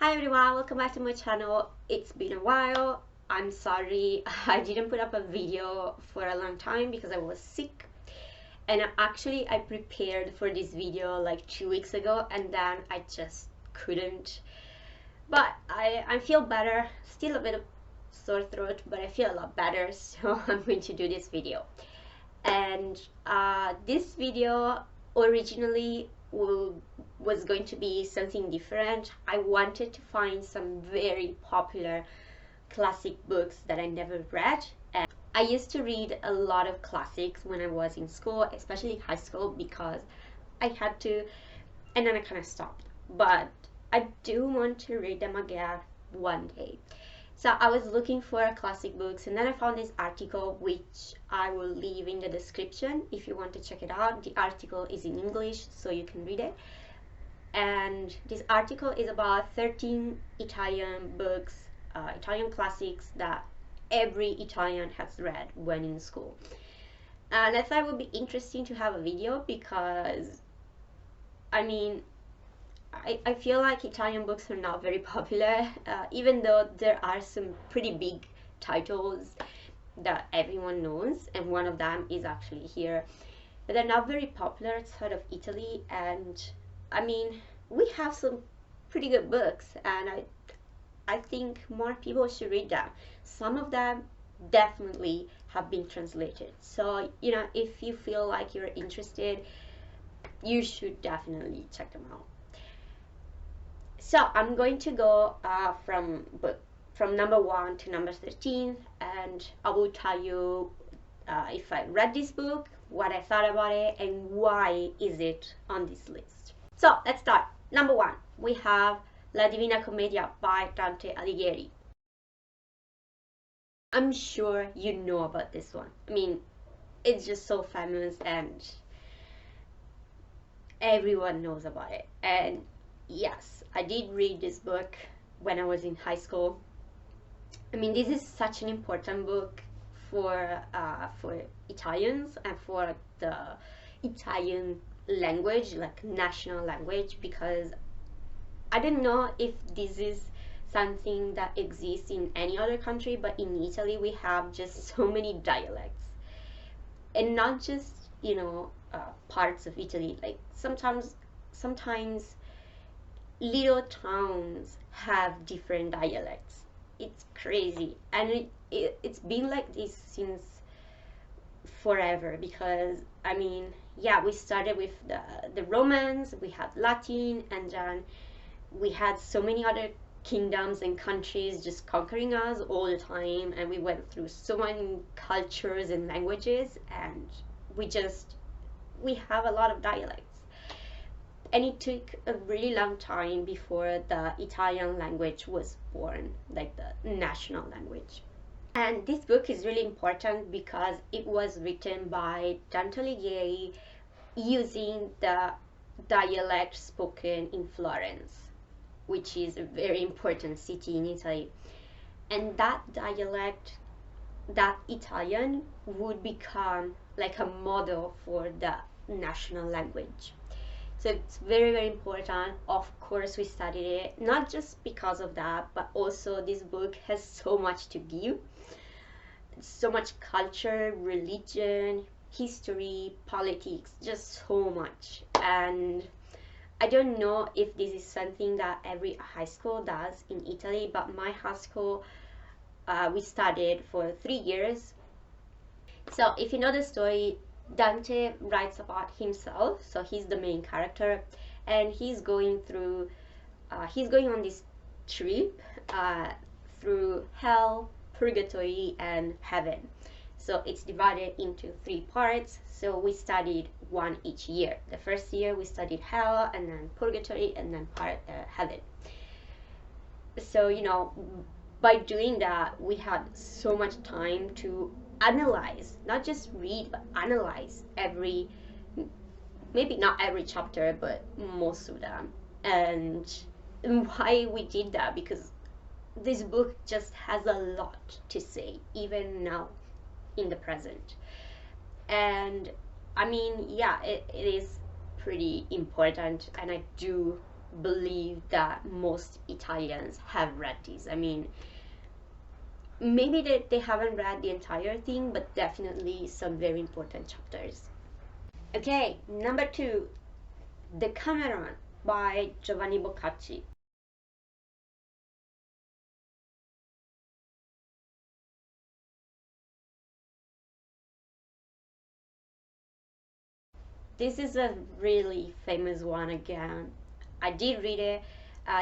Hi everyone, welcome back to my channel. It's been a while. I'm sorry I didn't put up a video for a long time because I was sick. And I prepared for this video like 2 weeks ago and then I just couldn't. But I feel better, still a bit of sore throat, but I feel a lot better, so I'm going to do this video. And this video originally was going to be something different. I wanted to find some very popular classic books that I never read. And I used to read a lot of classics when I was in school, especially in high school, because I had to, and then I kind of stopped. But I do want to read them again one day. So I was looking for classic books and then I found this article which I will leave in the description if you want to check it out. The article is in English so you can read it. And this article is about 13 Italian books, Italian classics that every Italian has read when in school. And I thought it would be interesting to have a video because, I feel like Italian books are not very popular, even though there are some pretty big titles that everyone knows, and one of them is actually here. But they're not very popular outside of Italy, and we have some pretty good books, and I think more people should read them. Some of them definitely have been translated. So, if you feel like you're interested, you should definitely check them out. So I'm going to go from number 1 to number 13, and I will tell you if I read this book, what I thought about it, and why is it on this list. So let's start. Number 1, we have La Divina Commedia by Dante Alighieri. I'm sure you know about this one. It's just so famous and everyone knows about it. And yes, I did read this book when I was in high school. This is such an important book for Italians and for the Italian language, like national language, because I don't know if this is something that exists in any other country, but in Italy we have just so many dialects, and not just parts of Italy. Like sometimes little towns have different dialects. It's crazy, and it's been like this since forever, because we started with the Romans, we had Latin, and then we had so many other kingdoms and countries just conquering us all the time, and we went through so many cultures and languages, and we have a lot of dialects. And it took a really long time before the Italian language was born, like the national language. And this book is really important because it was written by Dante Alighieri using the dialect spoken in Florence, which is a very important city in Italy. And that dialect, that Italian, would become like a model for the national language. So it's very, very important. Of course, we studied it, not just because of that, but also this book has so much to give. So much culture, religion, history, politics, just so much. And I don't know if this is something that every high school does in Italy, but my high school, we studied for 3 years. So if you know the story, Dante writes about himself, so he's the main character, and he's going on this trip through hell, purgatory, and heaven. So it's divided into 3 parts, so we studied one each year. The first year we studied hell, and then purgatory, and then heaven. So by doing that, we had so much time to analyze, not just read, but analyze maybe not every chapter, but most of them. And why we did that, because this book just has a lot to say, even now in the present. And it is pretty important, and I do believe that most Italians have read this. I mean, maybe they haven't read the entire thing, but definitely some very important chapters. Okay, number 2, Decameron by Giovanni Boccaccio. This is a really famous one again. I did read it.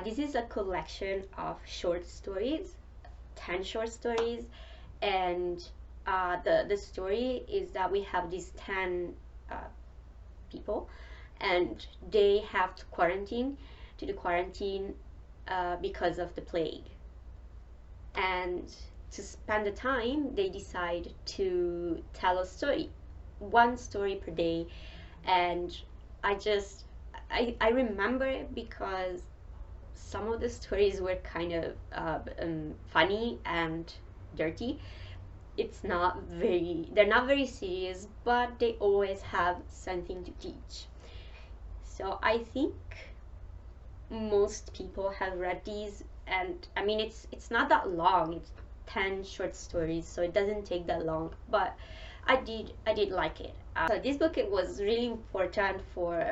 This is a collection of short stories, 10 short stories, and the story is that we have these 10 people, and they have to quarantine because of the plague. And to spend the time, they decide to tell a story, one story per day. And I remember it because some of the stories were kind of funny and dirty. They're not very serious, but they always have something to teach. So I think most people have read these, and I mean it's not that long. It's 10 short stories, so it doesn't take that long, but I did like it. So this book, it was really important for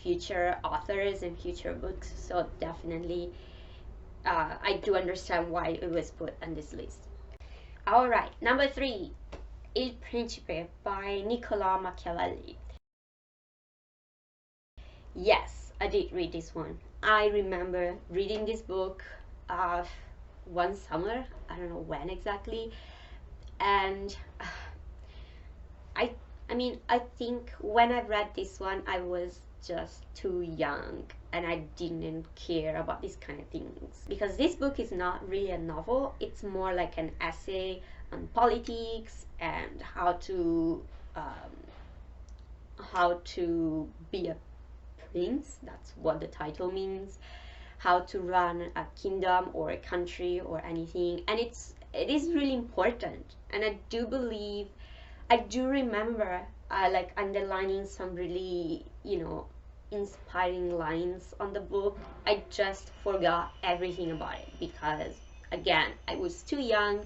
future authors and future books, so definitely I do understand why it was put on this list. Alright, number 3, Il Principe by Niccolò Machiavelli. Yes, I did read this one. I remember reading this book one summer, I don't know when exactly, and I think when I read this one, I was just too young and I didn't care about these kind of things. Because this book is not really a novel, it's more like an essay on politics and how to be a prince, that's what the title means, how to run a kingdom or a country or anything, and it is really important. And I do remember like underlining some really, inspiring lines on the book. I just forgot everything about it because, again, I was too young.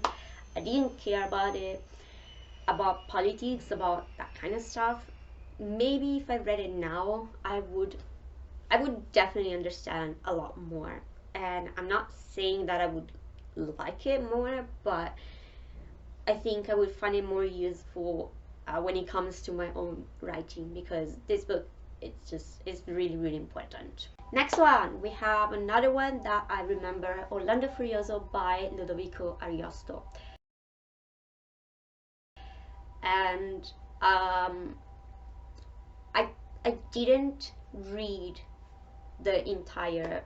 I didn't care about it, about politics, about that kind of stuff. Maybe if I read it now, I would definitely understand a lot more. And I'm not saying that I would like it more, but I think I would find it more useful when it comes to my own writing, because this book, it's really, really important. Next one, we have another one that I remember, Orlando Furioso by Ludovico Ariosto. And I didn't read the entire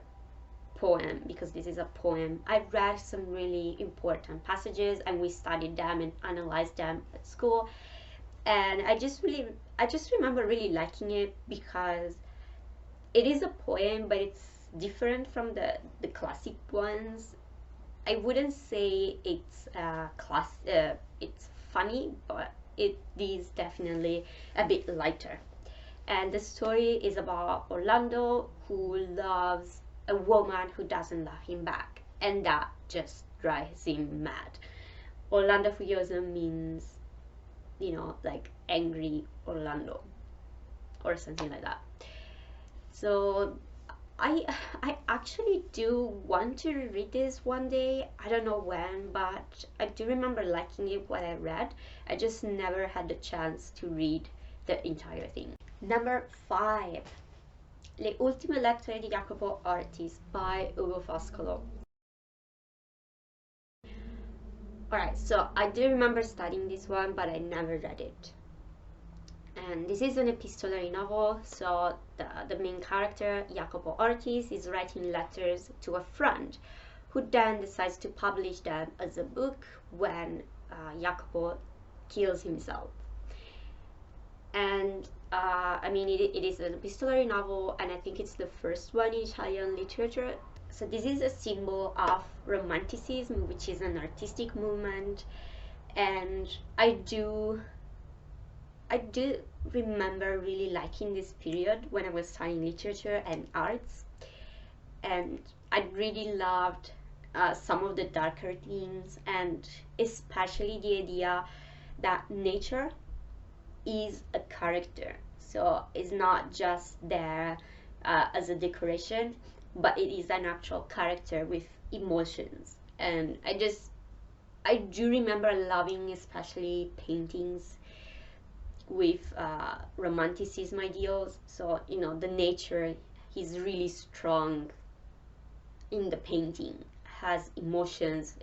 poem because this is a poem. I read some really important passages and we studied them and analyzed them at school, and I just remember really liking it because it is a poem, but it's different from the classic ones. I wouldn't say it's it's funny, but it is definitely a bit lighter. And the story is about Orlando, who loves a woman who doesn't love him back, and that just drives him mad. Orlando Furioso means, like angry Orlando or something like that. So I actually do want to read this one day. I don't know when, but I do remember liking it when I read. I just never had the chance to read the entire thing. Number 5, Le ultime lettere di Jacopo Ortiz by Ugo Foscolo. Alright, so I do remember studying this one, but I never read it. And this is an epistolary novel, so the main character, Jacopo Ortiz, is writing letters to a friend who then decides to publish them as a book when Jacopo kills himself. And it is an epistolary novel, and I think it's the first one in Italian literature. So this is a symbol of Romanticism, which is an artistic movement, and I do remember really liking this period when I was studying literature and arts. and I really loved some of the darker themes, and especially the idea that nature is a character. So it's not just there as a decoration, but it is an actual character with emotions. And I do remember loving especially paintings with romanticism ideals. So, you know, the nature is really strong in the painting, has emotions.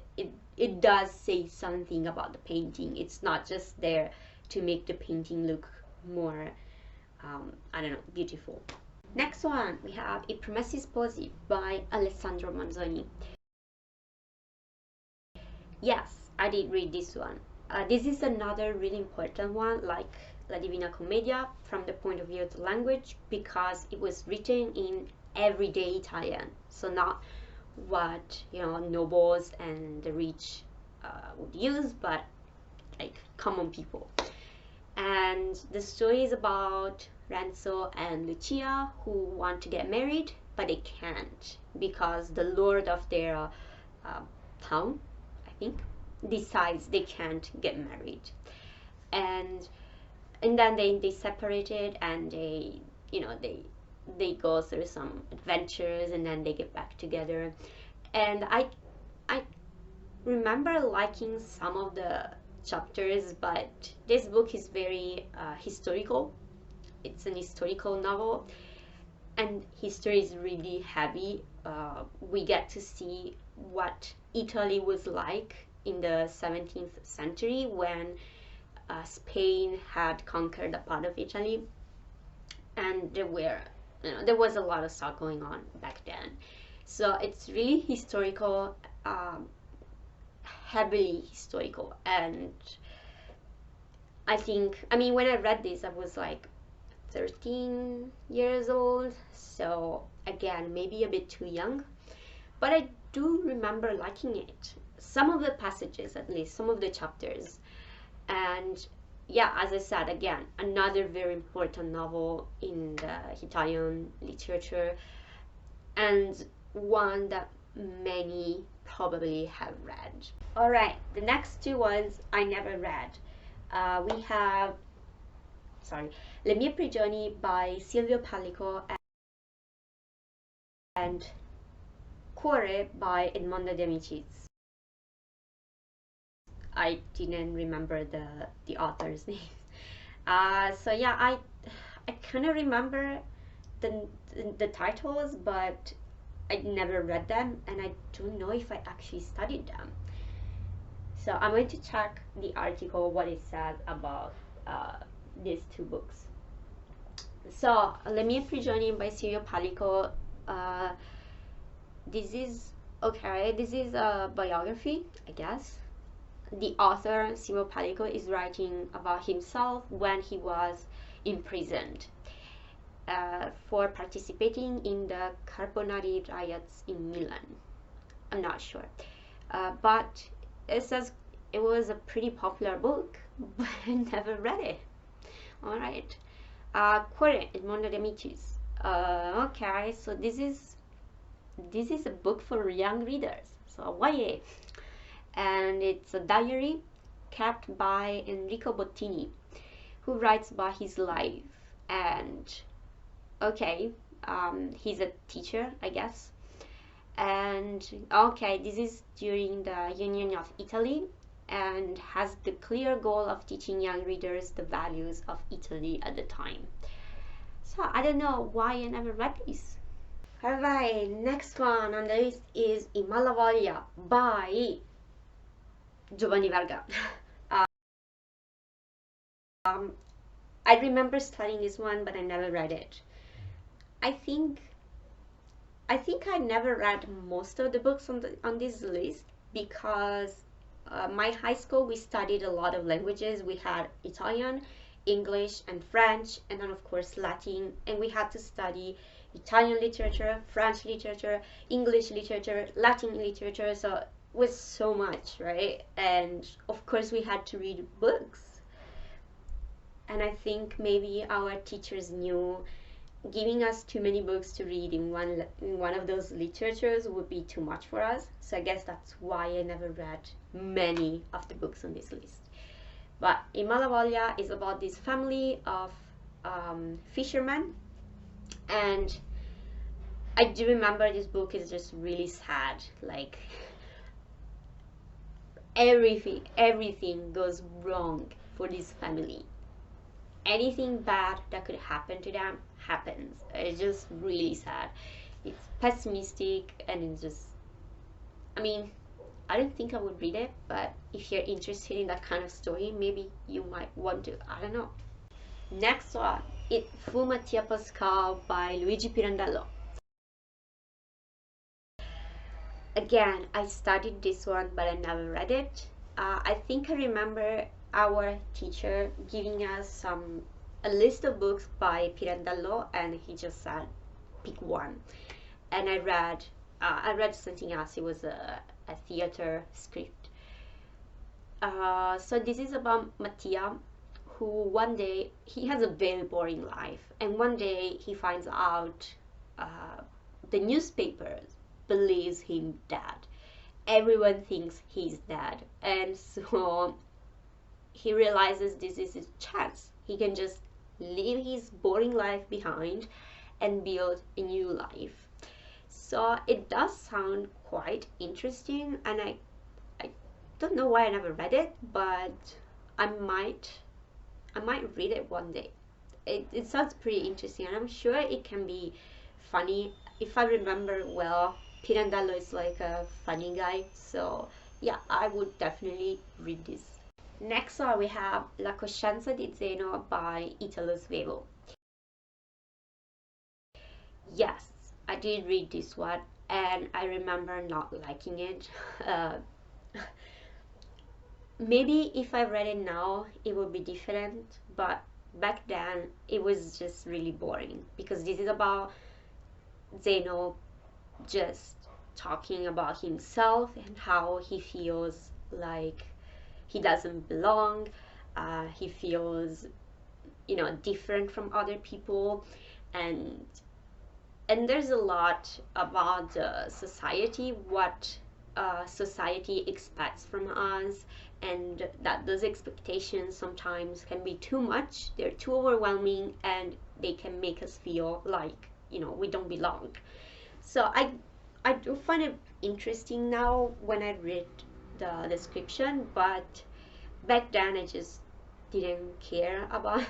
It does say something about the painting. It's not just there to make the painting look more, I don't know, beautiful. Next one, we have I Promessi Sposi by Alessandro Manzoni. Yes, I did read this one. This is another really important one, like La Divina Commedia, from the point of view of the language, because it was written in everyday Italian. So not what, you know, nobles and the rich would use, but like common people. And the story is about Renzo and Lucia, who want to get married, but they can't because the lord of their town, I think, decides they can't get married. And then they separated, and they go through some adventures, and then they get back together. And I remember liking some of the chapters, but this book is very historical. It's an historical novel, and history is really heavy. We get to see what Italy was like in the 17th century when Spain had conquered a part of Italy, and there was a lot of stuff going on back then. So it's really historical, heavily historical. And I mean, when I read this, I was like 13 years old, so again, maybe a bit too young, but I do remember liking it. Some of the passages, at least, some of the chapters. And yeah, as I said, again, another very important novel in the Italian literature, and one that many probably have read. All right, the next two ones I never read. We have, Le mie prigioni by Silvio Pellico and Cuore by Edmondo De Amicis. I didn't remember the author's name. So yeah, I kind of remember the titles, but I never read them, and I don't know if I actually studied them. So I'm going to check the article, what it says about these two books. So, Le mie prigioni by Silvio Pellico. This is a biography, I guess. The author, Silvio Pellico, is writing about himself when he was imprisoned for participating in the Carbonari riots in Milan. I'm not sure. But it says it was a pretty popular book, but I never read it. Alright. Cuore, Edmondo De Amicis. Okay, so this is a book for young readers, so YA. And it's a diary kept by Enrico Bottini, who writes about his life. And he's a teacher, I guess. And this is during the Union of Italy, and has the clear goal of teaching young readers the values of Italy at the time. So I don't know why I never read this. Alright, next one on the list is I Malavoglia by Giovanni Verga. I remember studying this one, but I never read it. I think I never read most of the books on this list because my high school, we studied a lot of languages. We had Italian, English, and French, and then of course Latin, and we had to study Italian literature, French literature, English literature, Latin literature. So it was so much, right? And of course we had to read books. And I think maybe our teachers knew giving us too many books to read in one of those literatures would be too much for us. So I guess that's why I never read many of the books on this list. But in Malavoglia is about this family of fishermen, and I do remember this book is just really sad. Like everything goes wrong for this family. Anything bad that could happen to them happens. It's just really sad. It's pessimistic, and it's just, I mean, I don't think I would read it, but if you're interested in that kind of story, maybe you might want to. I don't know. Next one, It Fu Mattia Pascal by Luigi Pirandello. Again, I studied this one, but I never read it. I think I remember our teacher giving us a list of books by Pirandello, and he just said pick one. And I read something else. It was a theater script. So this is about Mattia, who one day, he has a very boring life, and one day he finds out the newspapers believes him dead. Everyone thinks he's dead, and so he realizes this is his chance. He can just leave his boring life behind and build a new life. So it does sound quite interesting, and I don't know why I never read it, but I might read it one day. It sounds pretty interesting, and I'm sure it can be funny. If I remember well, Pirandello is like a funny guy, so yeah, I would definitely read this. Next one we have La coscienza di Zeno by Italo Svevo. Yes, I did read this one, and I remember not liking it. Maybe if I read it now, it would be different, but back then it was just really boring, because this is about Zeno just talking about himself and how he feels like he doesn't belong. He feels, different from other people, and there's a lot about society, what society expects from us, and that those expectations sometimes can be too much. They're too overwhelming, and they can make us feel like we don't belong. So I do find it interesting now when I read the description, but back then I just didn't care about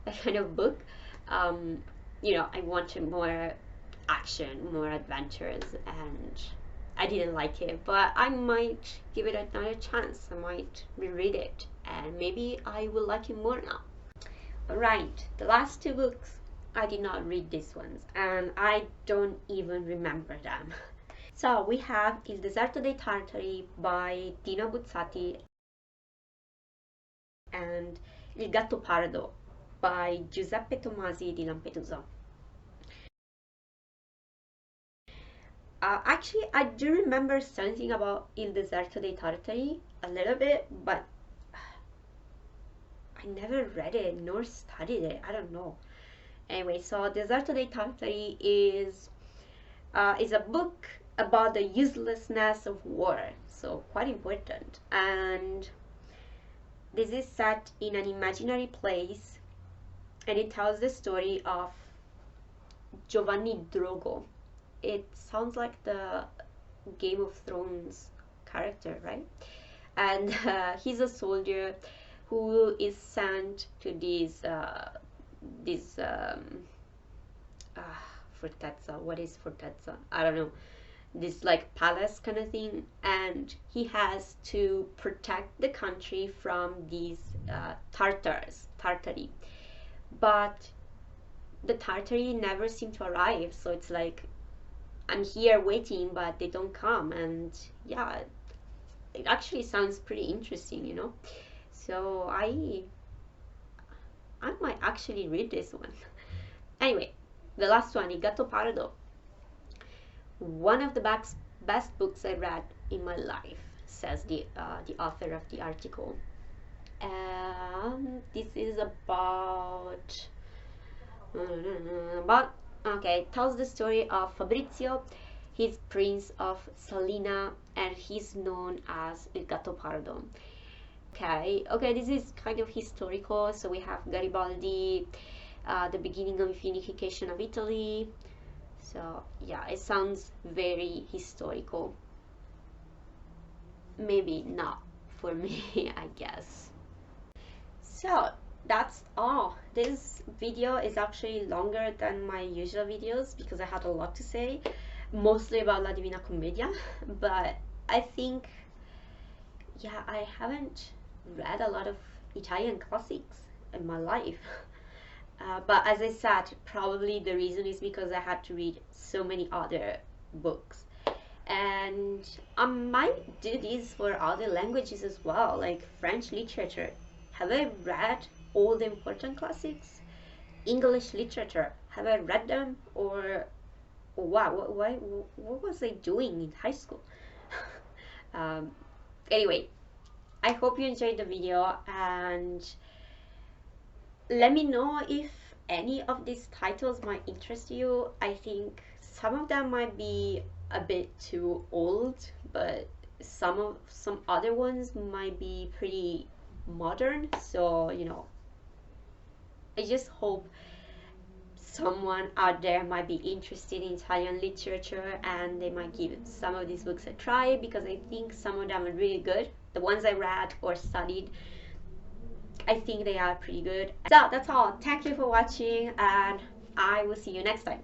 that kind of book. I wanted more action, more adventures, and I didn't like it, but I might give it another chance. I might reread it, and maybe I will like it more now. Alright, the last two books, I did not read these ones, and I don't even remember them. So we have Il deserto dei Tartari by Dino Buzzati and Il gatto pardo by Giuseppe Tomasi di Lampedusa. Actually, I do remember something about Il deserto dei Tartari, a little bit, but I never read it nor studied it. I don't know. Anyway, so Deserto dei Tartari is a book about the uselessness of war, so quite important. And this is set in an imaginary place, and it tells the story of Giovanni Drogo. It sounds like the Game of Thrones character, right? And he's a soldier who is sent to this fortezza. What is fortezza? I don't know. This like palace kind of thing, and he has to protect the country from these Tartari. But the Tartari never seem to arrive, so it's like I'm here waiting, but they don't come, and yeah, it actually sounds pretty interesting, So I might actually read this one. Anyway, the last one, Il gatto pardo. One of the best books I read in my life, says the author of the article. And this is about But okay, tells the story of Fabrizio. He's prince of Salina and he's known as Il Gattopardo. Okay, this is kind of historical. So we have Garibaldi, the beginning of unification of Italy. So yeah, it sounds very historical. Maybe not for me, I guess. So that's all. This video is actually longer than my usual videos because I had a lot to say, mostly about La Divina Commedia, but I think, yeah, I haven't read a lot of Italian classics in my life. But as I said, probably the reason is because I had to read so many other books. And I might do this for other languages as well, like French literature. Have I read all the important classics? English literature, have I read them? Or wow, what was I doing in high school? um, anyway, I hope you enjoyed the video and let me know if any of these titles might interest you. I think some of them might be a bit too old, but some other ones might be pretty modern. So, you know, I just hope someone out there might be interested in Italian literature and they might give some of these books a try, because I think some of them are really good. The ones I read or studied, I think they are pretty good. So that's all. Thank you for watching and I will see you next time.